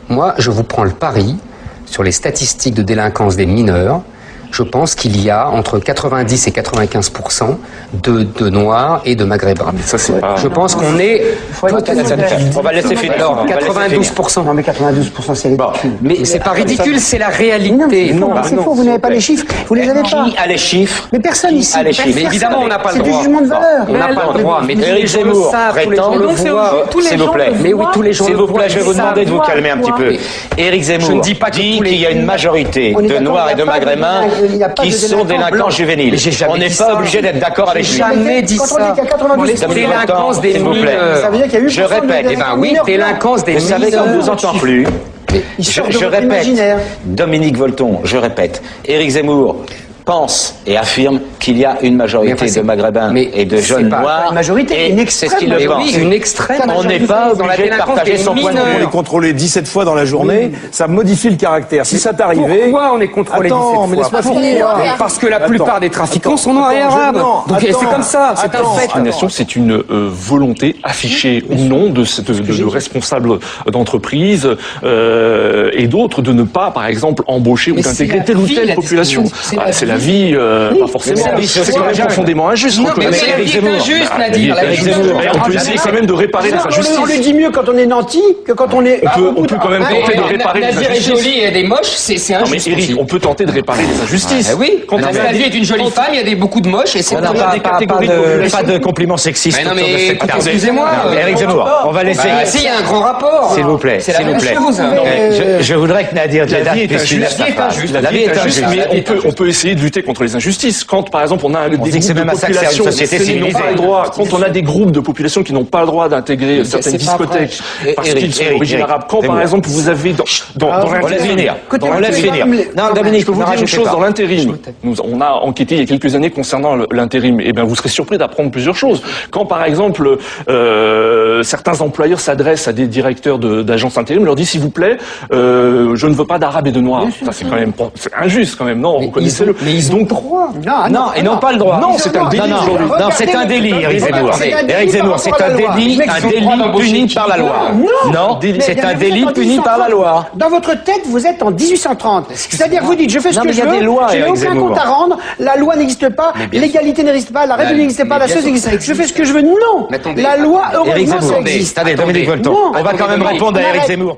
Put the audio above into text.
Moi, je vous prends le pari sur les statistiques de délinquance des mineurs. Je pense qu'il y a entre 90 et 95% de Noirs et de Maghrébins. Mais ça, c'est pas... Je pense qu'on est... On va laisser finir. Alors, 92%. Non, mais 92%, c'est ridicule. Mais c'est pas ridicule, c'est la réalité. Non, c'est faux, vous n'avez pas les chiffres. Vous les avez pas. Qui a les chiffres? Mais personne ici. Mais évidemment, on n'a pas le droit. C'est du jugement de valeur. On n'a pas le droit. Mais Éric Zemmour prétend, s'il vous plaît. Mais oui, tous les gens s'il vous plaît, je vais vous demander de vous calmer un petit peu. Éric Zemmour dit qu'il y a une majorité de Noirs et de Maghrébins qui sont délinquants juvéniles. On n'est pas obligé d'être d'accord avec lui. Jamais dit ça. Délinquance des mineurs. Ça veut dire qu'il y a eu... Je répète. Eh ben oui, délinquance des mineurs. Vous savez qu'on ne vous entend plus. Je répète, imaginaire. Dominique Volton, je répète, Éric Zemmour pense et affirme qu'il y a une majorité de Maghrébins et de jeunes noirs. Une majorité, une extrême. C'est ce qu'il le pense. Oui, une extrême. On n'est pas obligé de partager son point de On vue. est contrôlé 17 fois dans la journée, ça modifie le caractère. Si ça t'arrivait... Pourquoi on est contrôlé 17 fois? mais laisse-moi finir. Parce que la plupart des trafiquants sont noirs et arabes. Donc c'est comme ça, c'est un fait. Discrimination, c'est une volonté affichée ou non de responsables d'entreprise et d'autres de ne pas, par exemple, embaucher ou d'intégrer telle ou telle population. C'est la vie, pas forcément. C'est quand même profondément injuste. Non, mais la vie est injuste, Nadir. On peut essayer quand même de réparer les injustices. On le dit mieux quand on est nanti que quand on est... On peut quand même tenter de réparer les Nadir est injustices. jolie et des moches, c'est Non mais injuste. Eric, on peut tenter de réparer les injustices. Oui, quand Nadir est une jolie femme, il y a beaucoup de moches et c'est Pas de compliments sexistes. Mais non mais excusez-moi. Éric Zemmour, on va laisser... Si, il y a un grand rapport. S'il vous plaît, C'est la s'il vous même plaît. chose. Je voudrais que Nadir La Djeddad vie est puisse finir injuste. sa phrase. La vie est injuste, mais on peut essayer de lutter contre les injustices. Quand, par exemple, on a des groupes dit que c'est même de un sacre, c'est population une société qui n'ont civilisée. pas le droit, quand on a des groupes de population qui n'ont pas le droit d'intégrer certaines discothèques parce qu'ils sont d'origine arabe, quand, par exemple, vous avez dans On laisse finir. On laisse finir. Non, Dominique, je peux vous dire une chose, dans l'intérim, on a enquêté il y a quelques années concernant l'intérim, et bien vous serez surpris d'apprendre plusieurs choses. Quand par exemple certains employeurs s'adressent à des directeurs d'agences intérim, leur disent s'il vous plaît, je ne veux pas d'arabes et de noirs. Ça c'est quand même c'est injuste quand même, non, reconnaissez-le. Mais ils ont droit. Non, ils n'ont pas le droit. Non, c'est un délit aujourd'hui. Non, c'est un délit, Éric Zemmour. Éric Zemmour, c'est un délit puni par la loi. Non, c'est un délit puni par la loi. Dans votre tête, vous êtes en 1830. C'est-à-dire, vous dites, je fais ce que je veux, je n'ai aucun compte à rendre, la loi n'existe pas, l'égalité n'existe pas, la République n'existe pas, la chose n'existe pas. Je fais ce que je veux. Non, la loi, heureusement, ça existe. Attendez, Dominique Volton, on va quand même répondre à Éric Zemmour.